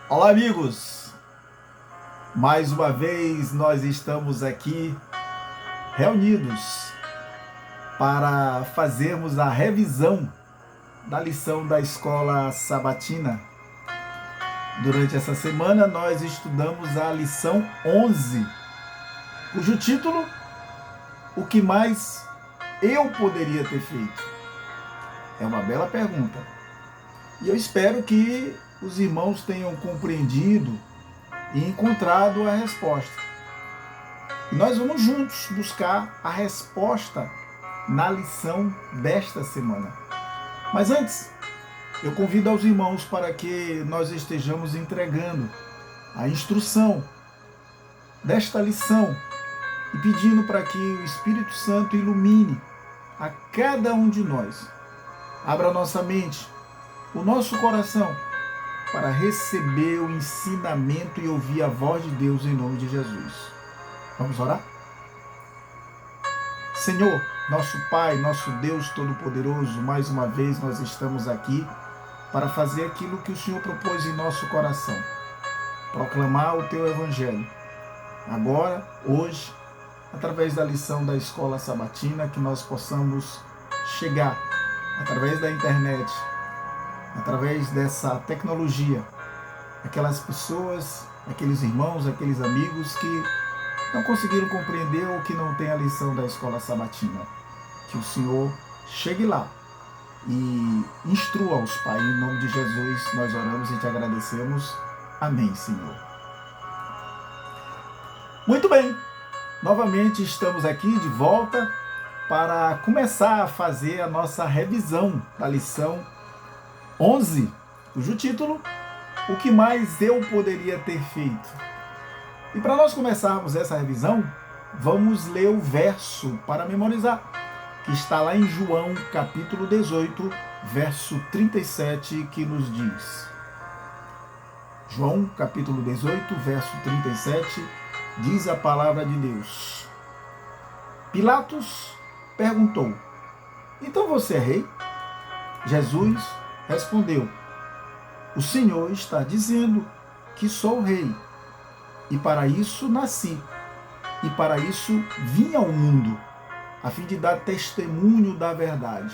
Olá, amigos! Mais uma vez nós estamos aqui reunidos para fazermos a revisão da lição da escola sabatina. Durante essa semana nós estudamos a lição 11, cujo título: O que mais eu poderia ter feito? É uma bela pergunta. E eu espero que os irmãos tenham compreendido e encontrado a resposta. E nós vamos juntos buscar a resposta na lição desta semana. Mas antes, eu convido aos irmãos para que nós estejamos entregando a instrução desta lição e pedindo para que o Espírito Santo ilumine a cada um de nós. Abra nossa mente, o nosso coração, para receber o ensinamento e ouvir a voz de Deus em nome de Jesus. Vamos orar? Senhor, nosso Pai, nosso Deus Todo-Poderoso, mais uma vez nós estamos aqui para fazer aquilo que o Senhor propôs em nosso coração. Proclamar o Teu Evangelho. Agora, hoje, através da lição da escola sabatina, que nós possamos chegar, através da internet, através dessa tecnologia, aquelas pessoas, aqueles irmãos, aqueles amigos que não conseguiram compreender ou que não têm a lição da escola sabatina. Que o Senhor chegue lá e instrua-os, Pai. Em nome de Jesus nós oramos e te agradecemos. Amém, Senhor. Muito bem, novamente estamos aqui de volta para começar a fazer a nossa revisão da lição 11, cujo título: O que mais eu poderia ter feito? E para nós começarmos essa revisão, vamos ler o verso para memorizar, que está lá em João capítulo 18, verso 37, que nos diz. João capítulo 18, verso 37, diz a palavra de Deus. Pilatos perguntou: Então você é rei? Jesus respondeu: O Senhor está dizendo que sou rei. E para isso nasci, e para isso vim ao mundo, a fim de dar testemunho da verdade.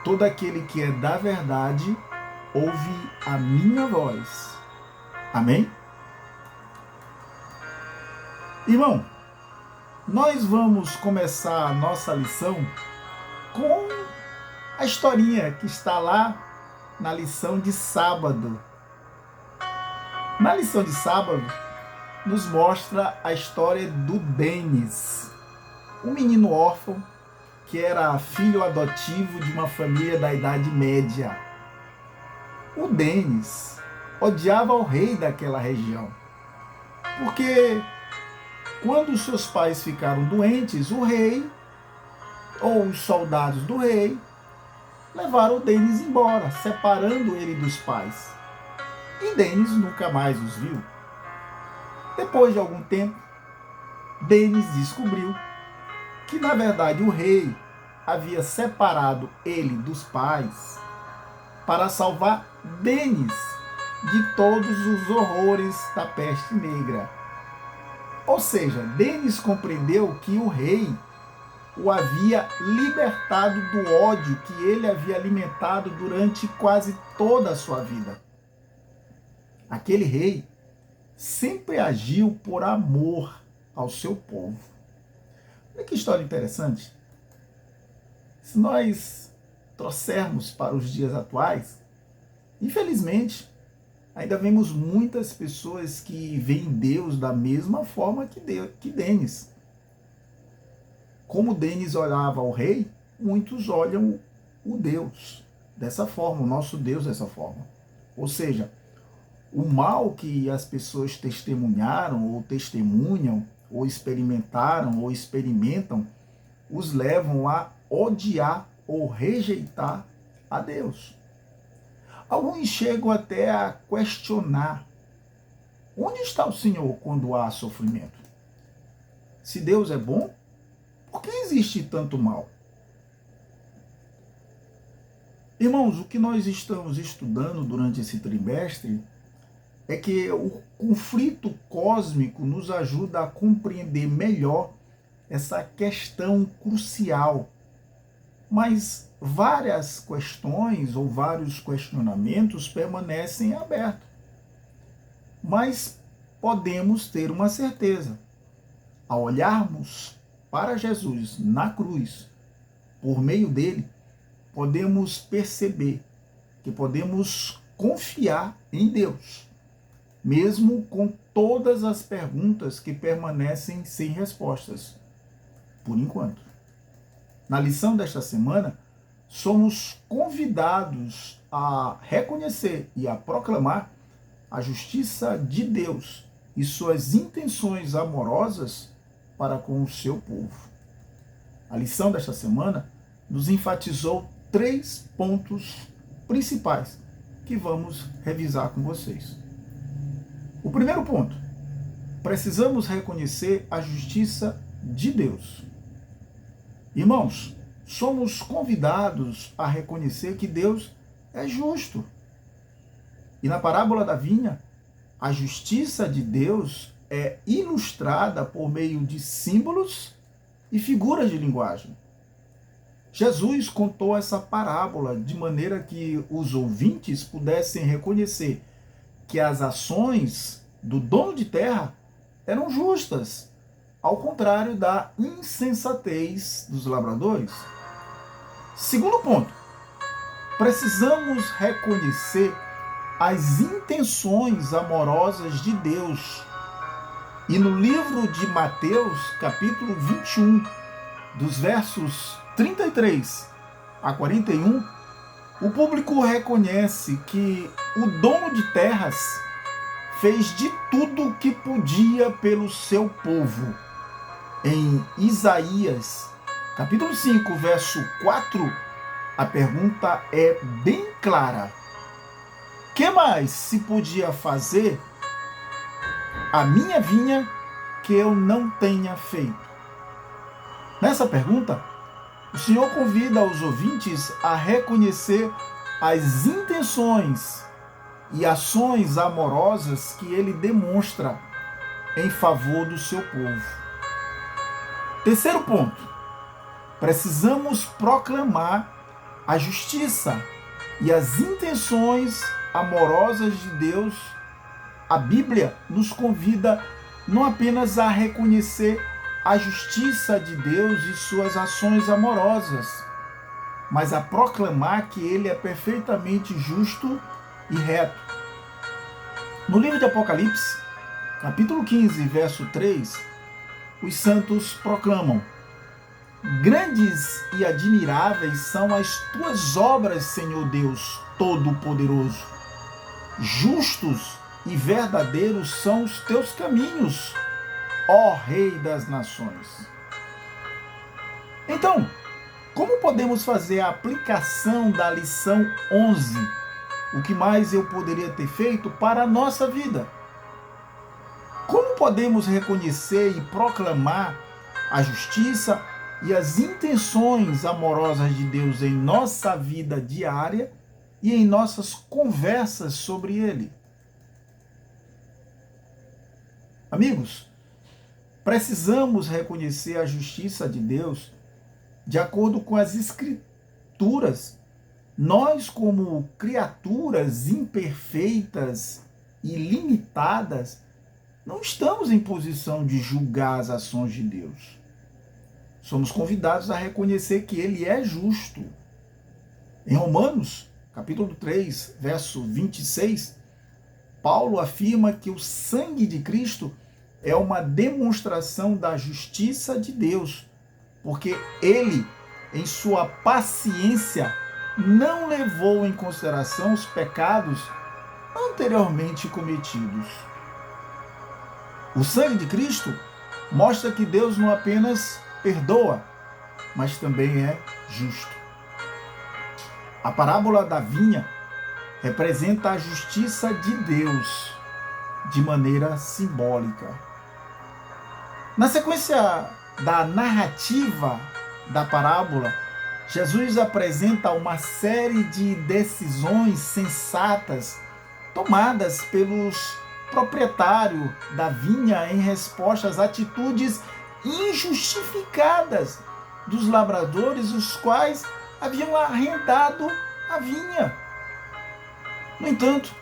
Todo aquele que é da verdade ouve a minha voz. Amém? Irmão, nós vamos começar a nossa lição com a historinha que está lá na lição de sábado. Na lição de sábado, nos mostra a história do Denis, um menino órfão que era filho adotivo de uma família da Idade Média. O Denis odiava o rei daquela região, porque quando os seus pais ficaram doentes, o rei ou os soldados do rei levaram o Denis embora, separando ele dos pais. E Denis nunca mais os viu. Depois de algum tempo, Denis descobriu que, na verdade, o rei havia separado ele dos pais para salvar Denis de todos os horrores da peste negra. Ou seja, Denis compreendeu que o rei o havia libertado do ódio que ele havia alimentado durante quase toda a sua vida. Aquele rei sempre agiu por amor ao seu povo. Olha que história interessante. Se nós trouxermos para os dias atuais, infelizmente, ainda vemos muitas pessoas que veem Deus da mesma forma que Denis. Como Denis olhava ao rei, muitos olham o Deus dessa forma, o nosso Deus dessa forma. Ou seja, o mal que as pessoas testemunharam, ou testemunham, ou experimentaram, ou experimentam, os levam a odiar ou rejeitar a Deus. Alguns chegam até a questionar: onde está o Senhor quando há sofrimento? Se Deus é bom, por que existe tanto mal? Irmãos, o que nós estamos estudando durante esse trimestre é que o conflito cósmico nos ajuda a compreender melhor essa questão crucial. Mas várias questões ou vários questionamentos permanecem abertos. Mas podemos ter uma certeza. Ao olharmos para Jesus na cruz, por meio dele, podemos perceber que podemos confiar em Deus, mesmo com todas as perguntas que permanecem sem respostas, por enquanto. Na lição desta semana, somos convidados a reconhecer e a proclamar a justiça de Deus e suas intenções amorosas para com o seu povo. A lição desta semana nos enfatizou 3 pontos principais que vamos revisar com vocês. O primeiro ponto: precisamos reconhecer a justiça de Deus. Irmãos, somos convidados a reconhecer que Deus é justo. E na parábola da vinha, a justiça de Deus é ilustrada por meio de símbolos e figuras de linguagem. Jesus contou essa parábola de maneira que os ouvintes pudessem reconhecer que as ações do dono de terra eram justas, ao contrário da insensatez dos lavradores. Segundo ponto, precisamos reconhecer as intenções amorosas de Deus. E no livro de Mateus, capítulo 21, dos versos 33 a 41, o público reconhece que o dono de terras fez de tudo o que podia pelo seu povo. Em Isaías, capítulo 5, verso 4, a pergunta é bem clara: que mais se podia fazer a minha vinha que eu não tenha feito? Nessa pergunta, o Senhor convida os ouvintes a reconhecer as intenções e ações amorosas que ele demonstra em favor do seu povo. Terceiro ponto: precisamos proclamar a justiça e as intenções amorosas de Deus. A Bíblia nos convida não apenas a reconhecer a justiça de Deus e suas ações amorosas, mas a proclamar que ele é perfeitamente justo e reto. No livro de Apocalipse, capítulo 15, verso 3, os santos proclamam: grandes e admiráveis são as tuas obras, Senhor Deus Todo-Poderoso. Justos e verdadeiros são os teus caminhos, ó Rei das Nações. Então, como podemos fazer a aplicação da lição 11? O que mais eu poderia ter feito para a nossa vida? Como podemos reconhecer e proclamar a justiça e as intenções amorosas de Deus em nossa vida diária e em nossas conversas sobre Ele? Amigos, precisamos reconhecer a justiça de Deus de acordo com as Escrituras. Nós, como criaturas imperfeitas e limitadas, não estamos em posição de julgar as ações de Deus. Somos convidados a reconhecer que Ele é justo. Em Romanos, capítulo 3, verso 26, Paulo afirma que o sangue de Cristo é uma demonstração da justiça de Deus, porque Ele, em sua paciência, não levou em consideração os pecados anteriormente cometidos. O sangue de Cristo mostra que Deus não apenas perdoa, mas também é justo. A parábola da vinha representa a justiça de Deus de maneira simbólica. Na sequência da narrativa da parábola, Jesus apresenta uma série de decisões sensatas tomadas pelos proprietários da vinha em resposta às atitudes injustificadas dos lavradores, os quais haviam arrendado a vinha. No entanto,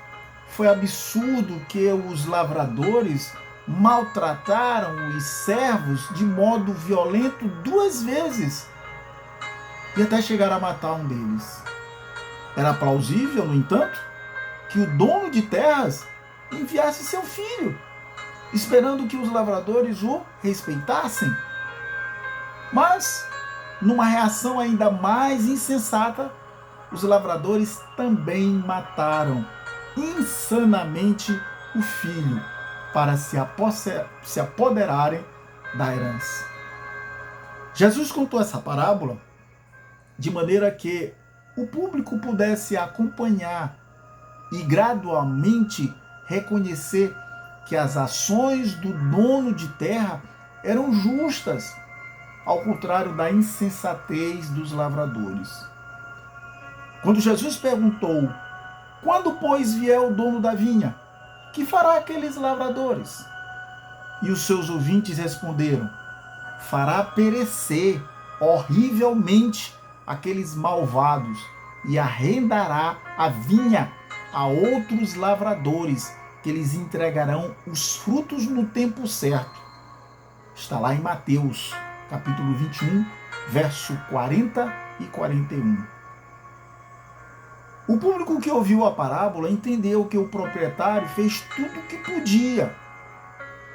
foi absurdo que os lavradores maltrataram os servos de modo violento 2 vezes e até chegaram a matar um deles. Era plausível, no entanto, que o dono de terras enviasse seu filho, esperando que os lavradores o respeitassem. Mas, numa reação ainda mais insensata, os lavradores também mataram insanamente o filho para se apoderarem da herança. Jesus contou essa parábola de maneira que o público pudesse acompanhar e gradualmente reconhecer que as ações do dono de terra eram justas, ao contrário da insensatez dos lavradores. Quando Jesus perguntou: "Quando, pois, vier o dono da vinha, que fará aqueles lavradores?" E os seus ouvintes responderam: "Fará perecer horrivelmente aqueles malvados e arrendará a vinha a outros lavradores, que lhes entregarão os frutos no tempo certo." Está lá em Mateus, capítulo 21, verso 40 e 41. O público que ouviu a parábola entendeu que o proprietário fez tudo o que podia.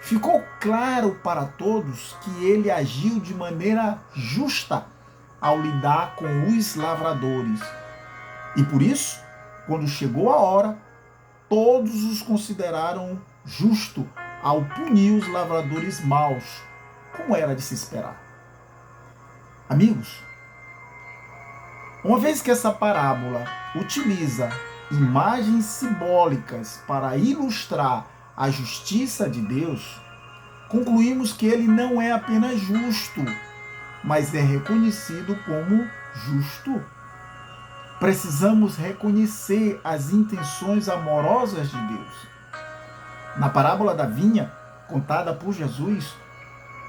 Ficou claro para todos que ele agiu de maneira justa ao lidar com os lavradores. E por isso, quando chegou a hora, todos os consideraram justo ao punir os lavradores maus, como era de se esperar. Amigos, uma vez que essa parábola utiliza imagens simbólicas para ilustrar a justiça de Deus, concluímos que ele não é apenas justo, mas é reconhecido como justo. Precisamos reconhecer as intenções amorosas de Deus. Na parábola da vinha, contada por Jesus,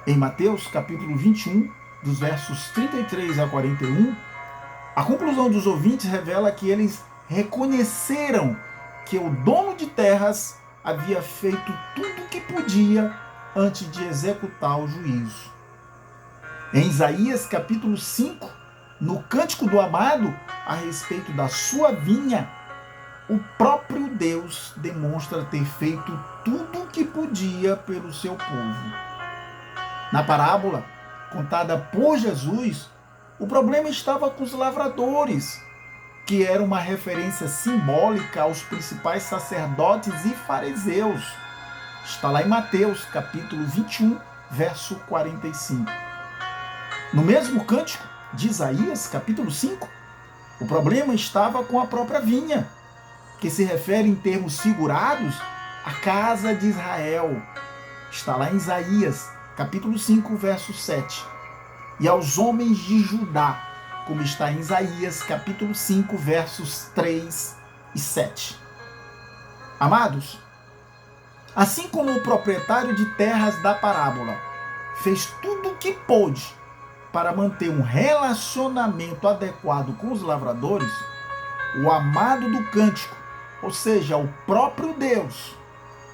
em Mateus capítulo 21, dos versos 33 a 41, a conclusão dos ouvintes revela que eles reconheceram que o dono de terras havia feito tudo o que podia antes de executar o juízo. Em Isaías capítulo 5, no Cântico do Amado, a respeito da sua vinha, o próprio Deus demonstra ter feito tudo o que podia pelo seu povo. Na parábola contada por Jesus, o problema estava com os lavradores, que era uma referência simbólica aos principais sacerdotes e fariseus. Está lá em Mateus, capítulo 21, verso 45. No mesmo cântico de Isaías, capítulo 5, o problema estava com a própria vinha, que se refere em termos figurados à casa de Israel. Está lá em Isaías, capítulo 5, verso 7. E aos homens de Judá, como está em Isaías, capítulo 5, versos 3 e 7. Amados, assim como o proprietário de terras da parábola fez tudo o que pôde para manter um relacionamento adequado com os lavradores, o amado do cântico, ou seja, o próprio Deus,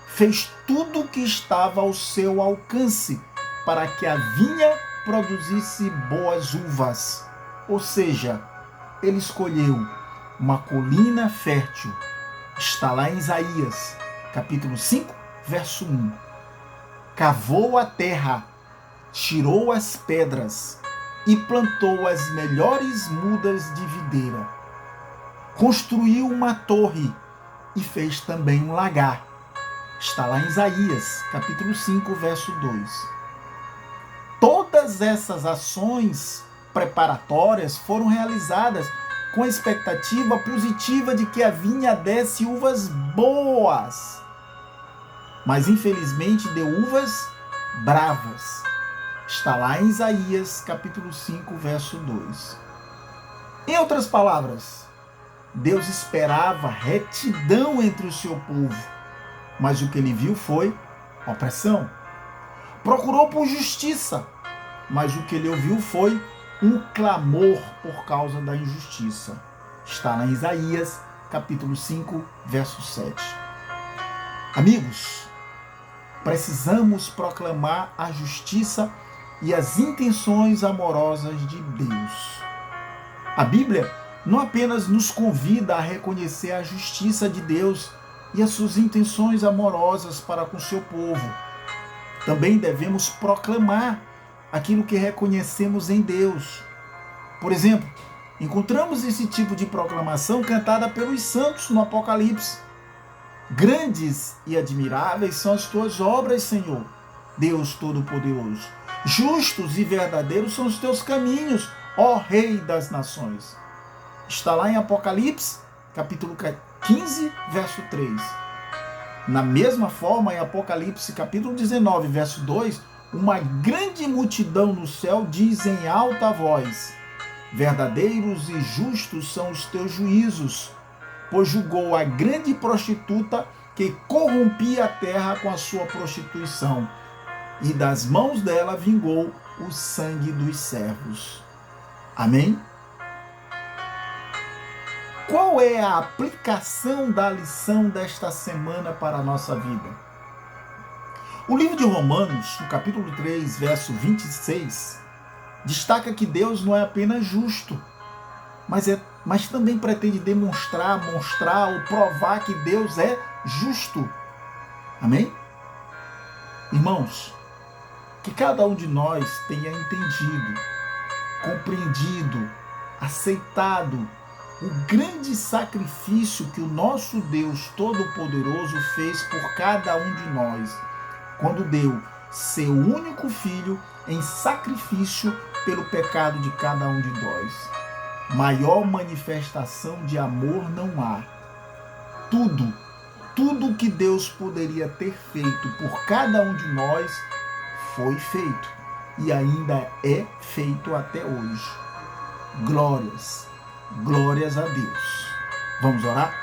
fez tudo o que estava ao seu alcance para que a vinha produzisse boas uvas. Ou seja, ele escolheu uma colina fértil. Está lá em Isaías, capítulo 5, verso 1. Cavou a terra, tirou as pedras e plantou as melhores mudas de videira. Construiu uma torre e fez também um lagar. Está lá em Isaías, capítulo 5, verso 2. Todas essas ações preparatórias foram realizadas com a expectativa positiva de que a vinha desse uvas boas. Mas infelizmente deu uvas bravas. Está lá em Isaías, capítulo 5, verso 2. Em outras palavras, Deus esperava retidão entre o seu povo, mas o que ele viu foi opressão. Procurou por justiça, mas o que ele ouviu foi um clamor por causa da injustiça. Está lá em Isaías, capítulo 5, verso 7. Amigos, precisamos proclamar a justiça e as intenções amorosas de Deus. A Bíblia não apenas nos convida a reconhecer a justiça de Deus e as suas intenções amorosas para com seu povo. Também devemos proclamar aquilo que reconhecemos em Deus. Por exemplo, encontramos esse tipo de proclamação cantada pelos santos no Apocalipse. Grandes e admiráveis são as tuas obras, Senhor, Deus Todo-Poderoso. Justos e verdadeiros são os teus caminhos, ó Rei das Nações. Está lá em Apocalipse, capítulo 15, verso 3. Na mesma forma, em Apocalipse, capítulo 19, verso 2, uma grande multidão no céu diz em alta voz: verdadeiros e justos são os teus juízos, pois julgou a grande prostituta que corrompia a terra com a sua prostituição, e das mãos dela vingou o sangue dos servos. Amém? Qual é a aplicação da lição desta semana para a nossa vida? O livro de Romanos, no capítulo 3, verso 26, destaca que Deus não é apenas justo, mas também pretende mostrar ou provar que Deus é justo. Amém? Irmãos, que cada um de nós tenha entendido, compreendido, aceitado o grande sacrifício que o nosso Deus Todo-Poderoso fez por cada um de nós, quando deu seu único filho em sacrifício pelo pecado de cada um de nós. Maior manifestação de amor não há. Tudo que Deus poderia ter feito por cada um de nós foi feito e ainda é feito até hoje. Glórias a Deus. Vamos orar?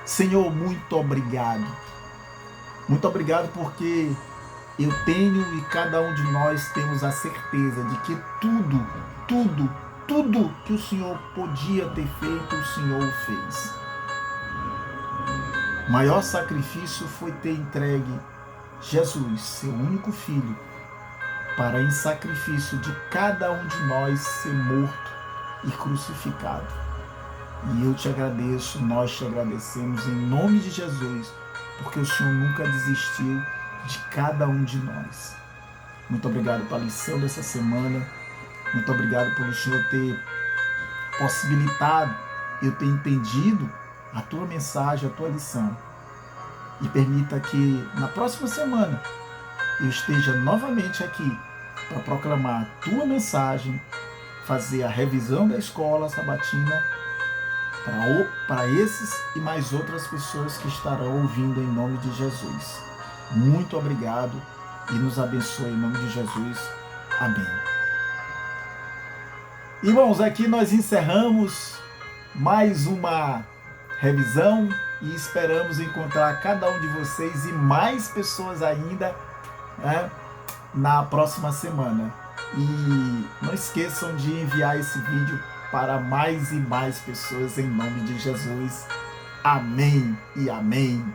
Senhor, muito obrigado. Muito obrigado porque eu tenho e cada um de nós temos a certeza de que tudo que o Senhor podia ter feito, o Senhor o fez. O maior sacrifício foi ter entregue Jesus, seu único filho, para em sacrifício de cada um de nós ser morto e crucificado. E eu te agradeço, nós te agradecemos em nome de Jesus, porque o Senhor nunca desistiu de cada um de nós. Muito obrigado pela lição dessa semana. Muito obrigado pelo Senhor ter possibilitado eu ter entendido a tua mensagem, a tua lição. E permita que na próxima semana eu esteja novamente aqui para proclamar a tua mensagem, fazer a revisão da escola sabatina para esses e mais outras pessoas que estarão ouvindo em nome de Jesus. Muito obrigado e nos abençoe em nome de Jesus. Amém. Irmãos, aqui nós encerramos mais uma revisão e esperamos encontrar cada um de vocês e mais pessoas ainda, na próxima semana. E não esqueçam de enviar esse vídeo para mais e mais pessoas em nome de Jesus. Amém e amém.